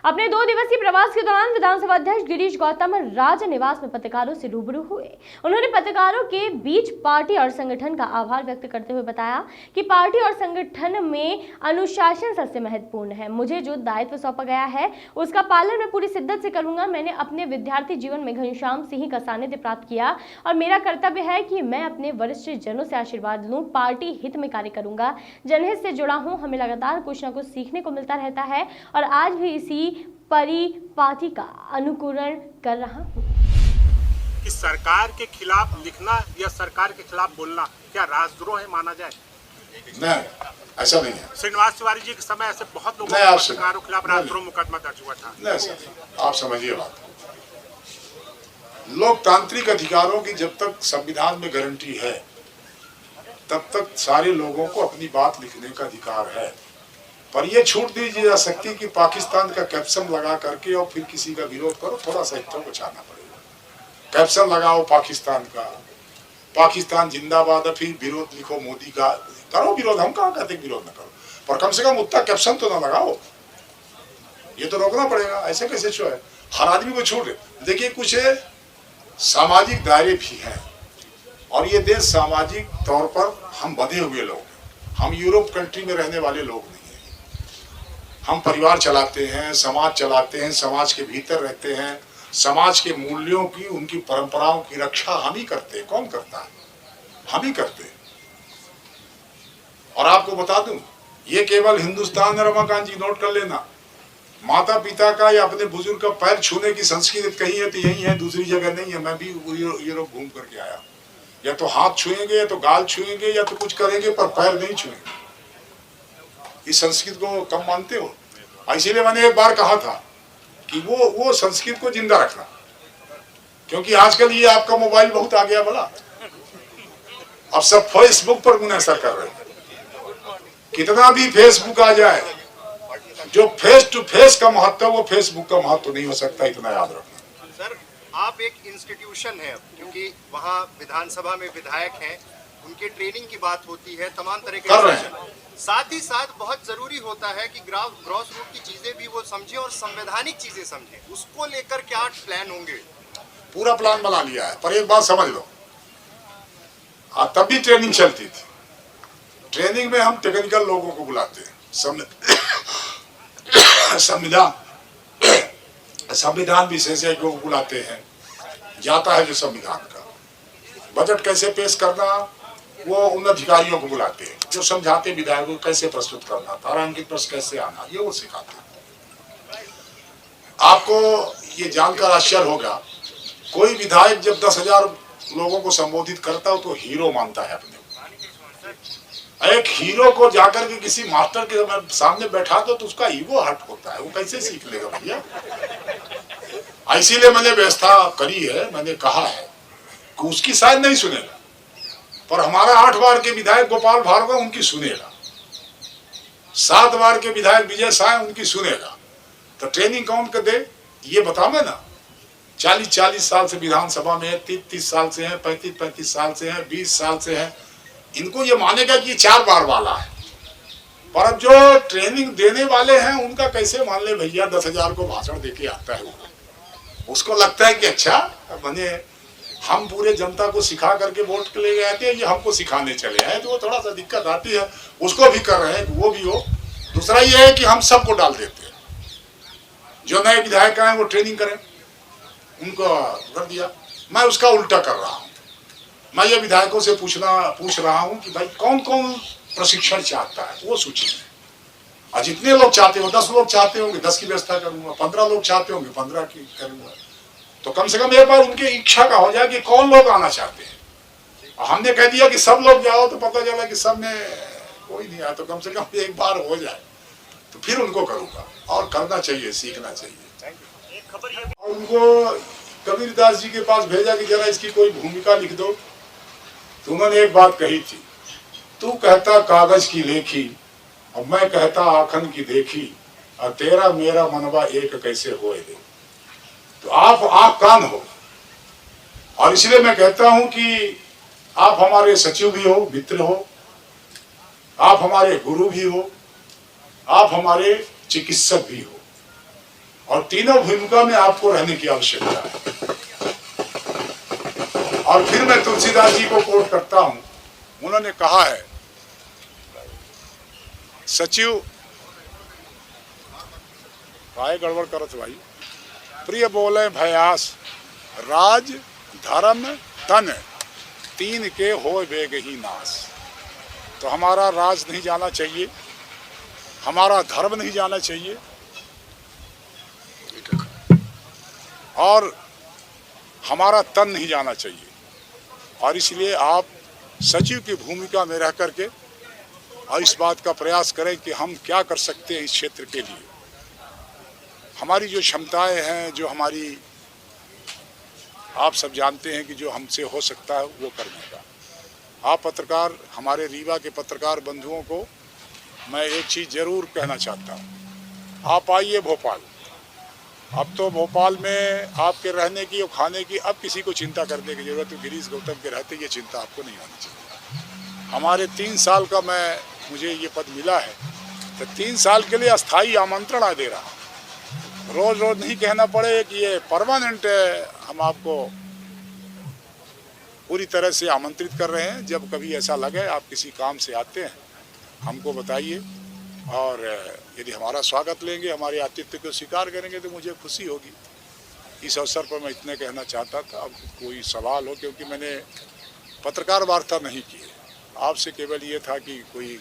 अपने 2 दिवसीय प्रवास के दौरान विधानसभा अध्यक्ष गिरीश गौतम राज निवास में पत्रकारों से रूबरू हुए। उन्होंने पत्रकारों के बीच पार्टी और संगठन का आभार व्यक्त करते हुए बताया कि पार्टी और संगठन में अनुशासन सबसे महत्वपूर्ण है। मुझे जो दायित्व सौंपा गया है उसका पालन मैं पूरी शिद्दत से करूंगा। मैंने अपने विद्यार्थी जीवन में घनश्याम सिंह का सानिध्य प्राप्त किया और मेरा कर्तव्य है कि मैं अपने वरिष्ठ जनों से आशीर्वाद लूं, पार्टी हित में कार्य करूंगा। जनहित से जुड़ा हूं, हमें लगातार कुछ न कुछ सीखने को मिलता रहता है और आज भी इसी परिपाटी का अनुकरण कर रहा हूं। कि सरकार के खिलाफ लिखना या सरकार के खिलाफ बोलना क्या राजद्रोह है माना जाए? नहीं, ऐसा नहीं है। श्रीनिवास तिवारी जी के समय ऐसे बहुत लोगों पत्रकारों के खिलाफ राजद्रोह मुकदमा दर्ज हुआ था। नहीं सर, आप समझिए बात, लोकतांत्रिक अधिकारों की जब तक संविधान में गारंटी है तब तक सारे लोगों को अपनी बात लिखने का अधिकार है। पर यह छूट दी जा सकती कि पाकिस्तान का कैप्शन लगा करके और फिर किसी का विरोध करो, थोड़ा सा हिस्सा बचाना पड़ेगा। कैप्शन लगाओ पाकिस्तान का, पाकिस्तान जिंदाबाद, फिर विरोध लिखो मोदी का, करो विरोध, हम कहाँ कहते विरोध न करो, पर कम से कम उतना कैप्शन तो ना लगाओ। ये तो रोकना पड़ेगा, ऐसे कैसे छो है, हर आदमी को छूट। देखिए कुछ सामाजिक दायरे भी हैं और ये देश सामाजिक तौर पर हम बंधे हुए लोग हैं। हम यूरोप कंट्री में रहने वाले लोग नहीं हैं। हम परिवार चलाते हैं, समाज चलाते हैं, समाज के भीतर रहते हैं, समाज के मूल्यों की, उनकी परंपराओं की रक्षा हम ही करते हैं। कौन करता है? हम ही करते हैं। और आपको बता दूं, ये केवल हिंदुस्तान, रमाकांत जी नोट कर लेना, माता पिता का या अपने बुजुर्ग का पैर छूने की संस्कृति कहीं है तो यही है, दूसरी जगह नहीं है। मैं भी यूरोप घूम करके आया, या तो हाथ छुएंगे या तो गाल छुएंगे या तो कुछ करेंगे, पर पैर नहीं छुएंगे। इस संस्कृत को कम मानते हो? इसीलिए मैंने एक बार कहा था कि वो संस्कृत को जिंदा रखना, क्योंकि आजकल ये आपका मोबाइल बहुत आ गया बड़ा, अब सब फेसबुक पर मुनासर कर रहे हैं। कितना भी फेसबुक आ जाए, जो फेस टू फेस का महत्व वो फेसबुक का महत्व नहीं हो सकता, इतना याद रखना। सर, आप एक इंस्टीट्यूशन है, क्योंकि वहाँ विधानसभा में विधायक हैं, उनके ट्रेनिंग की बात होती है, तमाम तरह के कर रहे हैं। साथ ही साथ बहुत जरूरी होता है कि ग्रॉस रूट की चीजें भी वो समझे और संवैधानिक चीजें समझे। उसको लेकर क्या प्लान होंगे? पूरा प्लान बना लिया है, पर एक बात समझ लो, तब भी ट्रेनिंग चलती थी। ट्रेनिंग में हम टेक्निकल लोगों को बुलाते हैं, संविधान विशेषज्ञों को बुलाते हैं, जाता है जो संविधान का बजट कैसे पेश करना, वो उन अधिकारियों को बुलाते हैं जो समझाते विधायकों को कैसे प्रस्तुत करना, तारांकित प्रश्न कैसे आना, ये वो सिखाते हैं। आपको ये जानकर आश्चर्य होगा, कोई विधायक जब 10,000 लोगों को संबोधित करता हो तो हीरो मानता है अपने। एक हीरो को जाकर के किसी मास्टर के सामने बैठा दो तो उसका ईगो हर्ट होता है, वो कैसे सीख लेगा भैया। इसीलिए मैंने व्यवस्था करी है, मैंने कहा है कि उसकी शायद नहीं सुनेगा, पर हमारा 8 बार के विधायक गोपाल भार्गव उनकी सुनेगा, 7 बार के विधायक विजय साय उनकी सुनेगा। तो ट्रेनिंग कौन कर दे ये बताओ ना। 40-40 साल से विधानसभा में, 30-30 साल से हैं, 35-35 साल से हैं, 20 साल से हैं, इनको ये मानेगा कि ये 4 बार वाला है। पर अब जो ट्रेनिंग देने वाले हैं उनका कैसे मान ले भैया, 10,000 को भाषण देके आता है, उसको लगता है कि अच्छा मैंने हम पूरे जनता को सिखा करके वोट के लिए गए थे, ये हमको सिखाने चले आए, तो वो थोड़ा सा दिक्कत आती है। उसको भी कर रहे हैं कि वो भी हो। दूसरा ये है कि हम सबको डाल देते हैं, जो नए विधायक आए वो ट्रेनिंग करें, उनको कर दिया। मैं उसका उल्टा कर रहा हूँ, मैं ये विधायकों से पूछ रहा हूँ कि भाई कौन कौन प्रशिक्षण चाहता है वो सूची में, और जितने लोग चाहते हो, 10 लोग चाहते होंगे 10 की व्यवस्था करूंगा, 15 लोग चाहते होंगे 15 की करूंगा। तो कम से कम एक बार उनकी इच्छा का हो जाए कि कौन लोग आना चाहते हैं। हमने कह दिया कि सब लोग जाओ तो पता चला कि सब में कोई नहीं आया, तो कम से कम एक बार हो जाए तो फिर उनको करूंगा। और करना चाहिए, सीखना चाहिए। और उनको कबीरदास जी के पास भेजा कि जरा इसकी कोई भूमिका लिख दो, तो उन्होंने एक बात कही थी, तू कहता कागज की लेखी और मैं कहता आखन की देखी, और तेरा मेरा मनवा एक कैसे होए दे। तो आप आँख कान हो, और इसलिए मैं कहता हूं कि आप हमारे सचिव भी हो, मित्र हो, आप हमारे गुरु भी हो, आप हमारे चिकित्सक भी हो, और तीनों भूमिका में आपको रहने की आवश्यकता है। और फिर मैं तुलसीदास जी को कोट करता हूं, उन्होंने कहा है, सचिव राय गड़बड़ करत भाई, प्रिय बोले भयास, राज धर्म तन तीन के हो वेग ही नाश। तो हमारा राज नहीं जाना चाहिए, हमारा धर्म नहीं जाना चाहिए, और हमारा तन नहीं जाना चाहिए। और इसलिए आप सचिव की भूमिका में रह करके और इस बात का प्रयास करें कि हम क्या कर सकते हैं इस क्षेत्र के लिए। हमारी जो क्षमताएं हैं, जो हमारी, आप सब जानते हैं कि जो हमसे हो सकता है वो करने का। आप पत्रकार, हमारे रीवा के पत्रकार बंधुओं को मैं एक चीज़ ज़रूर कहना चाहता हूँ, आप आइए भोपाल। अब तो भोपाल में आपके रहने की और खाने की अब किसी को चिंता करने की जरूरत है। गिरीश गौतम के रहते ये चिंता आपको नहीं होनी चाहिए। हमारे 3 साल का मुझे ये पद मिला है, तो 3 साल के लिए अस्थाई आमंत्रण आ दे रहा। रोज रोज नहीं कहना पड़े कि ये परमानेंट है, हम आपको पूरी तरह से आमंत्रित कर रहे हैं। जब कभी ऐसा लगे आप किसी काम से आते हैं, हमको बताइए, और यदि हमारा स्वागत लेंगे, हमारे आतिथ्य को स्वीकार करेंगे तो मुझे खुशी होगी। इस अवसर पर मैं इतने कहना चाहता था। अब कोई सवाल हो, क्योंकि मैंने पत्रकार वार्ता नहीं की है, आपसे केवल ये था कि कोई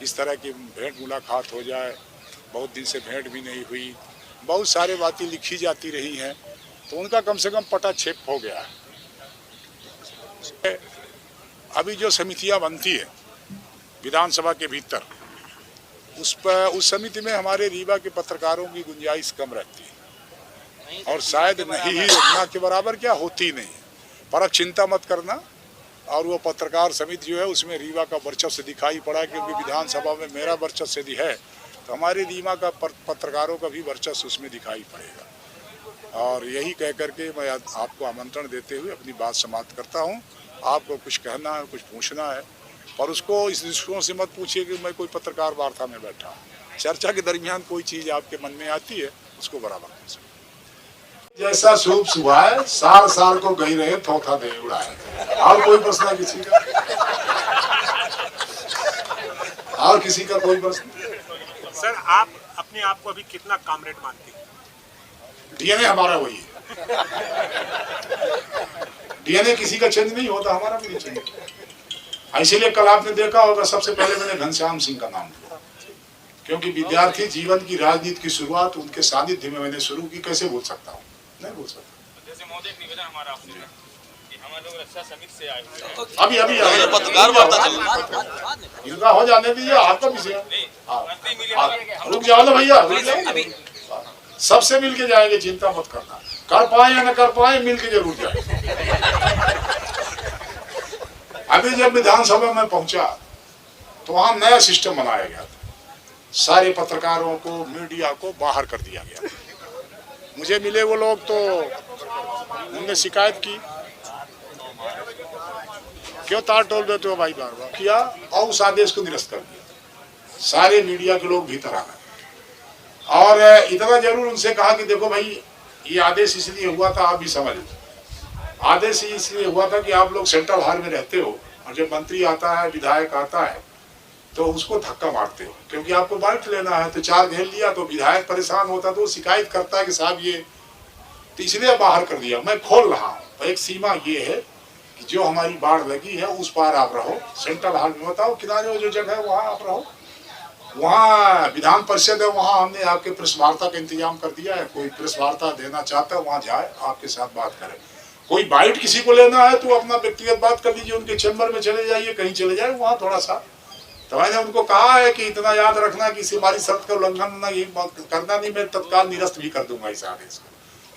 इस तरह की भेंट मुलाकात हो जाए। बहुत दिन से भेंट भी नहीं हुई, बहुत सारे बातें लिखी जाती रही हैं, तो उनका कम से कम पटाक्षेप हो गया है। अभी जो समितियां बनती है विधानसभा के भीतर, उस समिति में हमारे रीवा के पत्रकारों की गुंजाइश कम रहती है, और शायद नहीं ही ना के बराबर क्या होती नहीं है। पर अब चिंता मत करना, और वो पत्रकार समिति जो है उसमें रीवा का वर्चस्व दिखाई पड़ा, क्योंकि विधानसभा में मेरा वर्चस्व यदि है तो हमारे रीवा का पत्रकारों का भी वर्चस्व उसमें दिखाई पड़ेगा। और यही कह करके मैं आपको आमंत्रण देते हुए अपनी बात समाप्त करता हूँ। आपको कुछ कहना है, कुछ पूछना है, और उसको इस दृष्टिकोण से मत पूछिए कि मैं कोई पत्रकार वार्ता में बैठा हूँ। चर्चा के दरमियान कोई चीज़ आपके मन में आती है, उसको बराबर पूछिए। जैसा शुभ सुभाए, सार सार को गई रहे थोथा दे उड़ाए। और कोई प्रश्न है किसी का? और किसी का कोई प्रश्न? सर, आप अपने आप को अभी कितना कामरेड मानते हैं? डीएनए हमारा वही है। डीएनए किसी का चेंज नहीं होता, हमारा भी नहीं चेंज। इसीलिए कल आपने देखा होगा, सबसे पहले मैंने घनश्याम सिंह का नाम लिया, क्योंकि विद्यार्थी जीवन की राजनीति की शुरुआत उनके सानिध्य में मैंने शुरू की। कैसे भूल सकता हूँ? नहीं भूल सकता। जैसे महोदय एक निवेदन हमारा आपसे है कि हम लोग रक्षा समिति से आए हुए हैं। अभी पत्रकार वार्ता चल रहा है, इनका हो जाने दीजिए, आपका विषय रुक जाओ ना भैया, सबसे मिलके जाएंगे, चिंता मत करना। कर पाए या न कर पाए, मिलके जरूर जाएंगे। अभी जब विधानसभा में पहुंचा तो वहां नया सिस्टम बनाया गया था, सारे पत्रकारों को, मीडिया को बाहर कर दिया गया। मुझे मिले वो लोग तो उनने शिकायत की, क्यों तार टोल देते हो भाई, बार बार किया, और उस आदेश को निरस्त कर दिया। सारे मीडिया के लोग भीतर आ गए, और इतना जरूर उनसे कहा कि देखो भाई, ये आदेश इसलिए हुआ था, आप भी समझ लो। आदेश इसलिए हुआ था कि आप लोग सेंट्रल हॉल में रहते हो, और जब मंत्री आता है, विधायक आता है, तो उसको धक्का मारते हो, क्योंकि आपको बाइट लेना है। तो 4 घेर लिया तो विधायक परेशान होता, तो वो शिकायत करता है कि साहब ये, तो इसलिए बाहर कर दिया। मैं खोल रहा हूँ, एक सीमा ये है कि जो हमारी बाढ़ लगी है उस पार आप रहो, सेंट्रल हॉल में बताओ, किनारे जो जगह है वहाँ आप रहो। वहाँ विधान परिषद है, वहाँ हमने आपके प्रेस वार्ता का इंतजाम कर दिया है। कोई प्रेस वार्ता देना चाहता है वहाँ जाए, आपके साथ बात करे। कोई बाइट किसी को लेना है तो अपना व्यक्तिगत बात कर लीजिए, उनके चैम्बर में चले जाइए, कहीं चले जाए वहाँ थोड़ा सा। तो मैंने उनको कहा है कि इतना याद रखना कि हमारी शर्त का उल्लंघन नहीं करना, नहीं मैं तत्काल निरस्त भी कर दूंगा इस आदेश को।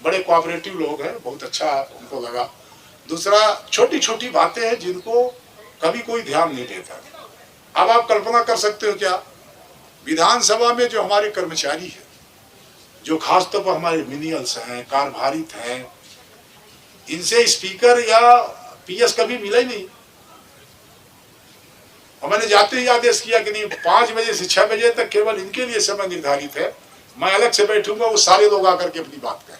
बड़े कोऑपरेटिव लोग हैं, बहुत अच्छा उनको लगा। दूसरा, छोटी छोटी बातें हैं जिनको कभी कोई ध्यान नहीं देता। अब आप कल्पना कर सकते हो क्या, विधानसभा में जो हमारे कर्मचारी हैं, जो खासतौर पर हमारे मिनियल्स हैं, कार्यभारित हैं, इनसे स्पीकर या पीएस कभी मिला ही नहीं। और मैंने जाते ही आदेश किया कि नहीं 5 बजे से 6 बजे तक केवल इनके लिए समय निर्धारित है, मैं अलग से बैठूंगा, वो सारे लोग आकर के अपनी बात करें।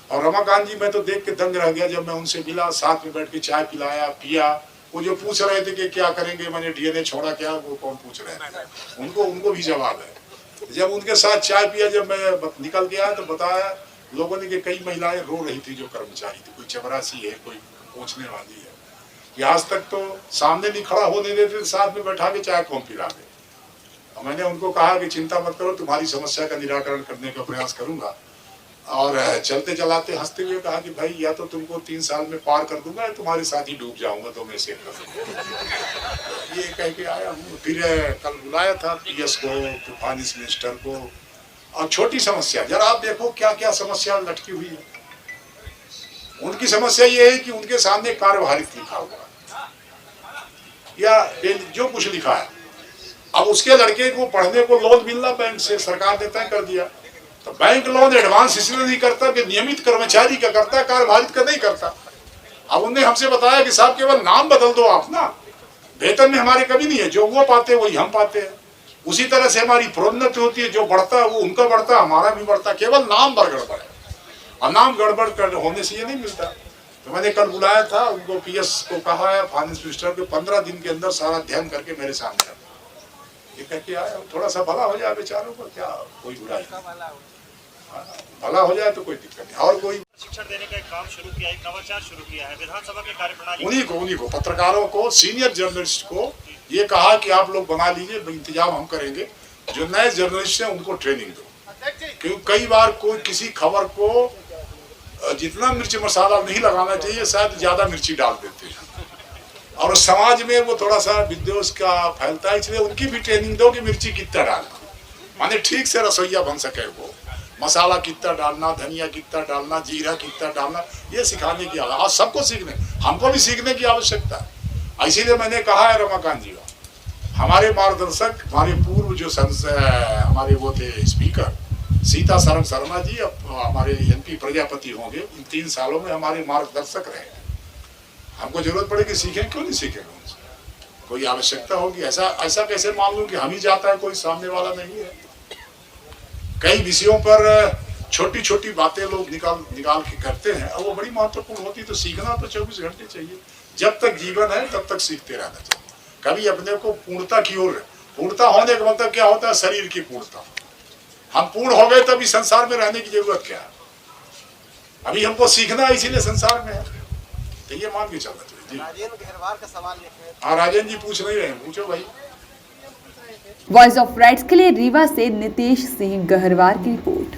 और रमाकांत जी मैं तो देख के दंग रह गया जब मैं उनसे मिला, साथ में बैठ के चाय पिलाया पिया। वो जो पूछ रहे थे कि क्या करेंगे, मैंने डीएनए छोड़ा क्या, वो कौन पूछ रहे हैं, उनको भी जवाब है। जब उनके साथ चाय पिया, जब मैं निकल गया तो बताया लोगों ने कि कई महिलाएं रो रही थी जो कर्मचारी थी, कोई चपरासी है, कोई पहुंचने वाली है, कि आज तक तो सामने नहीं खड़ा होने देते, साथ में बैठा के चाय कौन पिला दे। और मैंने उनको कहा कि चिंता मत करो, तुम्हारी समस्या का निराकरण करने का प्रयास करूंगा। और चलते चलाते हंसते हुए कहा कि भाई या तो तुमको 3 साल में पार कर दूंगा या तुम्हारे साथ ही डूब जाऊंगा, तो मैं सेव कर दूंगा। ये कह के आया हूँ। फिर कल बुलाया था पीएस को, फाइनेंस मिनिस्टर को, और छोटी समस्या जरा आप देखो क्या क्या समस्या लटकी हुई है। उनकी समस्या ये है कि उनके सामने कार्यभारित लिखा हुआ या जो कुछ लिखा है, अब उसके लड़के को पढ़ने को लोन मिलना बैंक से सरकार ने तय कर दिया, तो बैंक लोन एडवांस इसलिए नहीं करता कि नियमित कर्मचारी का करता है, कार्यभारित का नहीं करता। अब उन्होंने हमसे बताया कि साहब केवल नाम बदल दो आप ना, वेतन में हमारे कभी नहीं है, जो वो पाते हैं वही हम पाते हैं। उसी तरह से हमारी प्रोन्नति होती है, जो बढ़ता है वो उनका बढ़ता है, हमारा भी बढ़ता है, केवल नाम पर गड़बड़ है। और नाम गड़बड़ कर होने से ये नहीं मिलता। तो मैंने कल बुलाया था उनको, पीएस को कहा है, फाइनेंस मिनिस्टर को 15 दिन के अंदर सारा अध्ययन करके मेरे सामने रखो। ये कह के आया थोड़ा सा भला हो जाए बेचारों को, क्या कोई बुराई नहीं, भला हो जाए तो कोई दिक्कत नहीं। और कोई शिक्षण देने का एक काम शुरू किया है, एक नवाचार शुरू किया है विधानसभा के कार्यप्रणाली। उन्हीं को पत्रकारों को, सीनियर जर्नलिस्ट को ये कहा कि आप लोग बना लीजिए, इंतजाम हम करेंगे, जो नए जर्नलिस्ट हैं उनको ट्रेनिंग दो, क्योंकि कई बार कोई किसी खबर को जितना मिर्च मसाला नहीं लगाना चाहिए, शायद ज्यादा मिर्ची डाल देते हैं, और समाज में वो थोड़ा सा विद्वेष का फैलता है। इसलिए उनकी भी ट्रेनिंग दो कि मिर्ची कितना डालना, माने ठीक से रसोईया बन सके, वो मसाला कितना डालना, धनिया कितना डालना, जीरा कितना डालना, ये सिखाने की आवश्यकता, सबको सीखने, हमको भी सीखने की आवश्यकता है। इसीलिए मैंने कहा है रमाकांत जी, हमारे मार्गदर्शक, हमारे पूर्व जो हमारे वो थे स्पीकर सीता सरम शर्मा जी, अब हमारे एमपी प्रजापति होंगे, इन 3 सालों में हमारे मार्गदर्शक रहे। हमको जरूरत पड़ेगी सीखें, क्यों नहीं सीखेंगे उनसे, कोई आवश्यकता होगी। ऐसा कैसे मान लूं कि हम ही जाता है, कोई सामने वाला नहीं है। कई विषयों पर छोटी छोटी बातें लोग निकाल के करते हैं, और वो बड़ी महत्वपूर्ण होती, तो सीखना तो 24 घंटे चाहिए। जब तक जीवन है तब तक सीखते रहना चाहिए। कभी अपने को पूर्णता की ओर, पूर्णता होने का मतलब क्या होता है, शरीर की पूर्णता। हम पूर्ण हो गए तभी संसार में रहने की जरूरत क्या है, अभी हमको सीखना है, इसीलिए संसार में है, तो ये मान के चलना चाहिए। राजेंद्र गहरवार का सवाल हाँ, राजेंद्र जी पूछ नहीं रहे, पूछो भाई। वॉइस ऑफ राइट्स के लिए रीवा से नितेश सिंह गहरवार की रिपोर्ट।